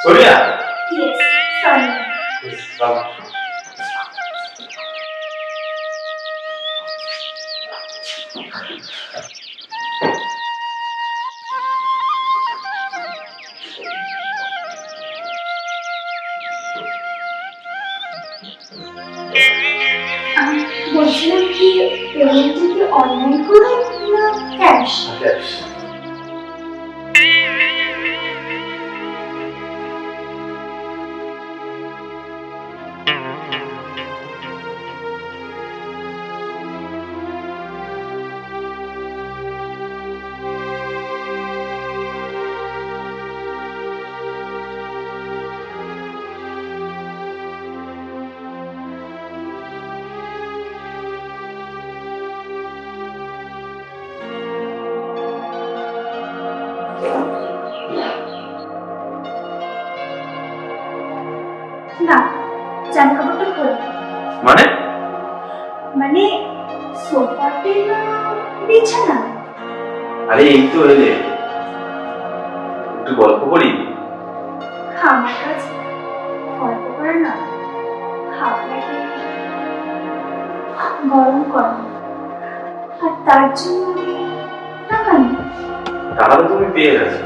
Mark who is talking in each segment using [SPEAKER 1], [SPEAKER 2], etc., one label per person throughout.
[SPEAKER 1] Sonia.
[SPEAKER 2] Yes, sorry. বলছিলাম কি payment কি অনলাইন করে না ক্যাশ?
[SPEAKER 1] ক্যাশ।
[SPEAKER 2] না, জামা কাপড়টা খোল।
[SPEAKER 1] মানে
[SPEAKER 2] মানে সোফাতে না বিছানা?
[SPEAKER 1] আরে এই তো এলে, একটু গল্প করি।
[SPEAKER 2] আমার কাছে গল্প করে না, আপনাকে গরম করে, আর তার জন্য আমি টাকা নিই।
[SPEAKER 1] টাকা তো তুমি পেয়ে গেছো,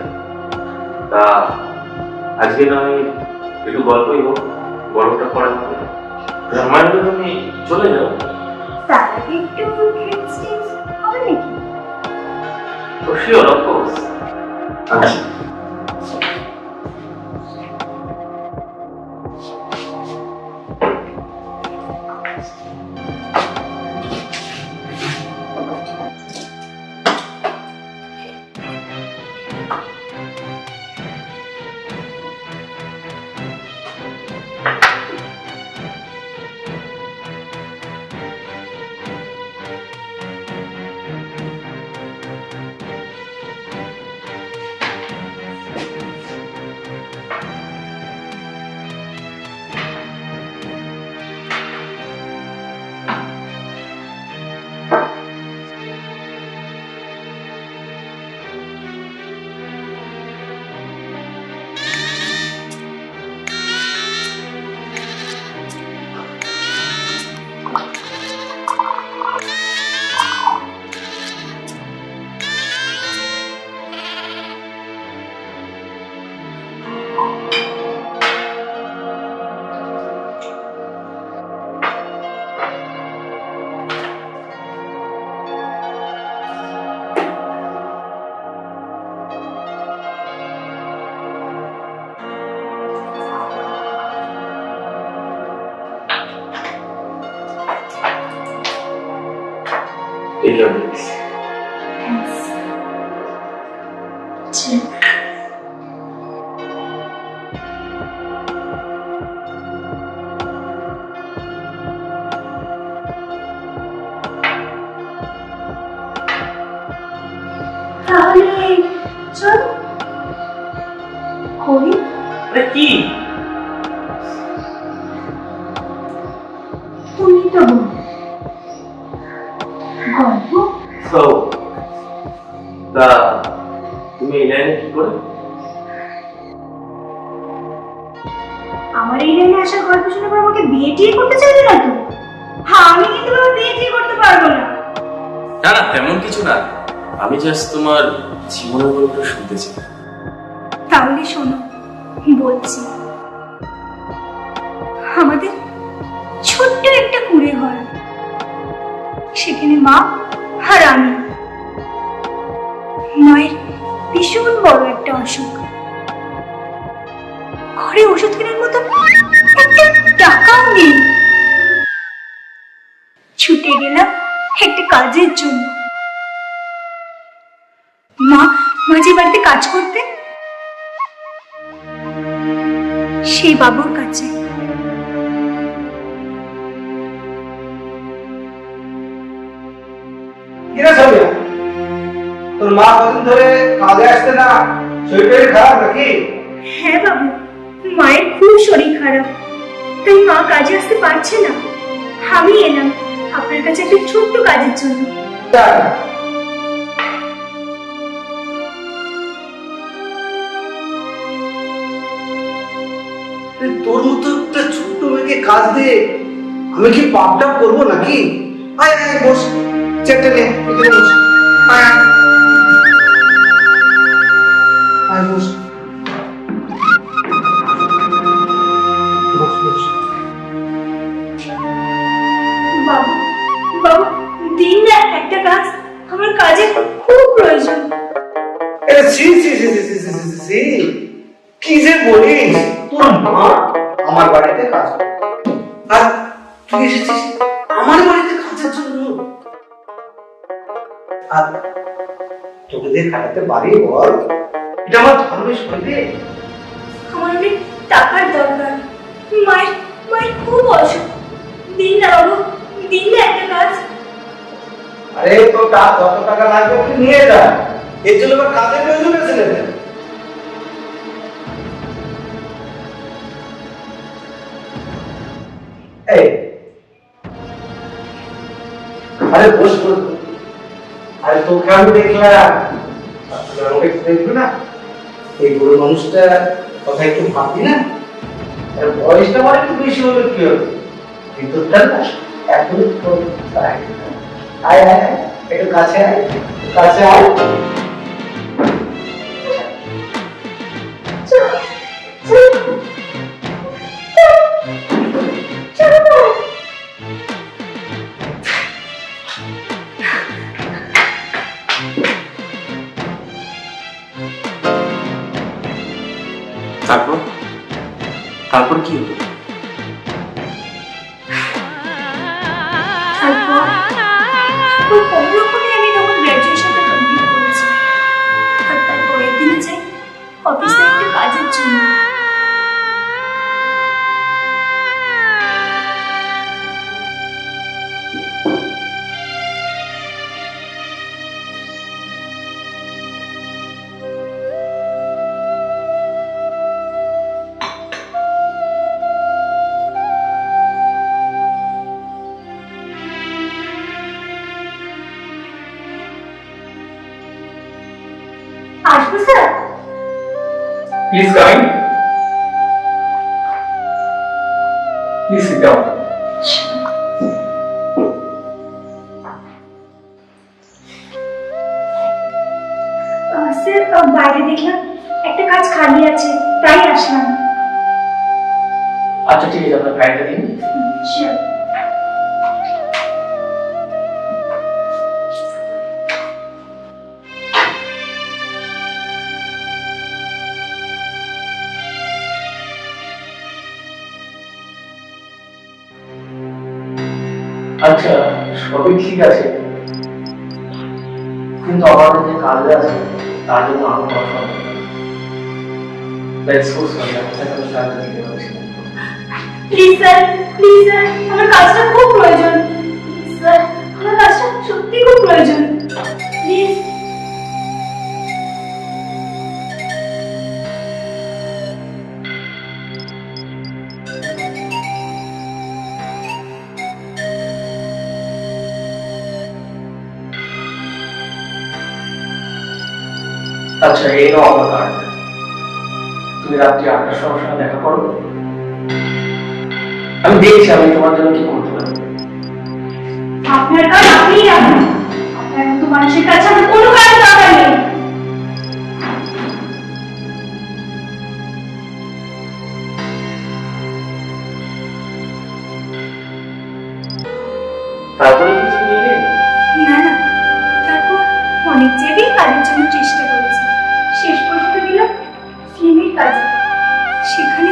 [SPEAKER 1] তা আজকে নয় একটু গল্পই হোক, গল্পটা করা হবে। আমার তুমি চলে যাও।
[SPEAKER 2] তার আগে একটু ড্রিঙ্কস হবে নাকি?
[SPEAKER 1] Oh, sure, of course. আচ্ছা। Take your breaks.
[SPEAKER 2] Thanks. তাহলে চল করি।
[SPEAKER 1] আরে কি?
[SPEAKER 2] তুমি তো বল গল্প।
[SPEAKER 1] So, তা তুমি এই লাইনে কি করে?
[SPEAKER 2] আমার এই লাইনে আসার গল্প শুনে পর আমাকে বিয়ে টিয়ে করতে চাইবে না তো? হ্যাঁ, আমি কিন্তু বাবা বিয়ে টিয়ে করতে পারবো না।
[SPEAKER 1] না না, তেমন কিছু না, আমি জাস্ট তোমার জীবনের গল্পটা শুনতে চাই।
[SPEAKER 2] তাহলে শোনো, বলছি। আমাদের ছোট্ট একটা কুঁড়ে ঘর, সেখানে মা আর আমি। মায়ের ভীষণ বড় একটা অসুখ, ঘরে ওষুধ কেনার মতো একটা টাকাও নেই। ছুটে গেলাম একটা কাজের জন্য। মা মাঝে বাড়িতে কাজ করতেন, সেই বাবুর কাছে।
[SPEAKER 3] তোর মা কদিন ধরে কাজে আসছে না, শরীর খারাপ নাকি?
[SPEAKER 2] হ্যাঁ বাবু, মায়ের খুব শরীর খারাপ, তাই মা কাজে আসতে পারছে না। আমি এলাম আপনার কাছে একটা ছোট্ট কাজের জন্য।
[SPEAKER 3] তোর মতো একটা ছোট্ট মেয়েকে কাজ দে, আমি কি পাপ টাপ করবো নাকি? আয় আয় আয়, বস, চেয়ারটা নে, এখানে বস। আয় আয়। আয় বস। বস বস।
[SPEAKER 2] বাবু বাবু, দিন না একটা কাজ, আমার কাজে খুব প্রয়োজন।
[SPEAKER 3] সি সি সি সি সি সি সি সি, কি যে বলিস, তোর মা আমার বাড়িতে কাজ করে, আর তুই এসেছিস আমার বাড়িতে কাজের জন্য? আর তোকে দিয়ে খাটাতে পারি বল? এটা আমার ধর্মেশ হইবে?
[SPEAKER 2] আমার অনেক টাকার দরকার, মায়ের মায়ের খুব অসুখ। দিন না বাবু, দিন না একটা কাজ।
[SPEAKER 3] আরে তো যত টাকা লাগবে তুই নিয়ে যা, এর জন্য আবার কাজের প্রয়োজন আছে না? এই, আরে বস বস। আরে তোকে আমি দেখলাম, আমাকে দেখবি না? এই বুড়ো মানুষটা কথা একটু ভাববি না? আর বয়সটা আমার একটু বেশি হলে কি হবে, কিন্তু তার না একদম আয় আয় আয়, একটু কাছে আয়, কাছে আয়।
[SPEAKER 1] তারপর তারপর কি হলো?
[SPEAKER 2] তারপর খুব কম রকমে আমি তখন গ্র্যাজুয়েশনটা কমপ্লিট করেছি। আর তারপরের দিনে যাই অফিসে একটা কাজের জন্য। আসবো sir?
[SPEAKER 4] Please come in. Please sit down.
[SPEAKER 2] Sir, বাইরে দেখলাম একটা কাজ খালি আছে, তাই আসলাম।
[SPEAKER 4] আচ্ছা ঠিক আছে, আপনার ফাইলটা দিন।
[SPEAKER 2] Sure.
[SPEAKER 4] আচ্ছা সবই ঠিক আছে, কিন্তু আমাদের যে কাজে আছে তার জন্য আরো পড়াশোনা করতে হবে। That's so sorry, আপনাকে আমি সাহায্য দিতে পারছি না।
[SPEAKER 2] প্লিজ স্যার, প্লিজ স্যার, আমার কাজটা খুব প্রয়োজন। প্লিজ স্যার, আমার কাজটা সত্যি খুব প্রয়োজন। প্লিজ।
[SPEAKER 4] আচ্ছা এই নাও আমার কার্ড, তুমি রাত্রি 8টার সময় দেখা করো, আমি দেখছি আমি তোমার জন্য কি করতে পারি।
[SPEAKER 2] আপনার কাজ আপনিই রাখুন, আপনার মতো মানুষের কাছে আমার কোনো কাজ দরকার নেই।
[SPEAKER 1] তারপরে কিছু নিয়ে
[SPEAKER 2] না না, তারপর অনেক জায়গায় কাজের জন্য চেষ্টা করেছি, শেষ পর্যন্ত গেলাম ফিল্মের কাজে। সেখানে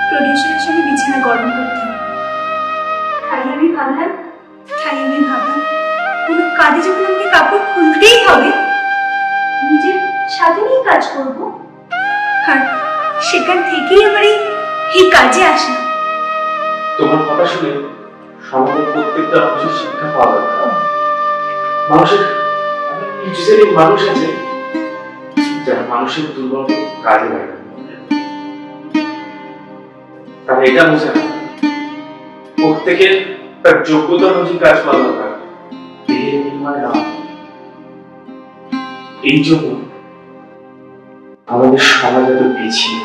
[SPEAKER 2] প্রডিউসারের সঙ্গে বিছানা গরম করতে হবে। তাই আমি ভাবলাম কোনো কাজে যখন আমাকে কাপড় খুলতেই হবে, নিজের স্বাধীনই কাজ করব। আর সেখান থেকেই আমার এই কাজে আসা।
[SPEAKER 1] তোমার কথা শুনে সমাজের প্রত্যেকটা মানুষের শিক্ষা পাওয়া দরকার। মানুষের কিছু শ্রেণীর মানুষ আছে যারা মানুষের দুর্বল কাজে লাগে, তারা এটা বোঝে না প্রত্যেকের তার যোগ্যতা অনুযায়ী কাজ করা দরকার, দেহের বিনিময়ে না। এই জন্য আমাদের সমাজ এত পিছিয়ে।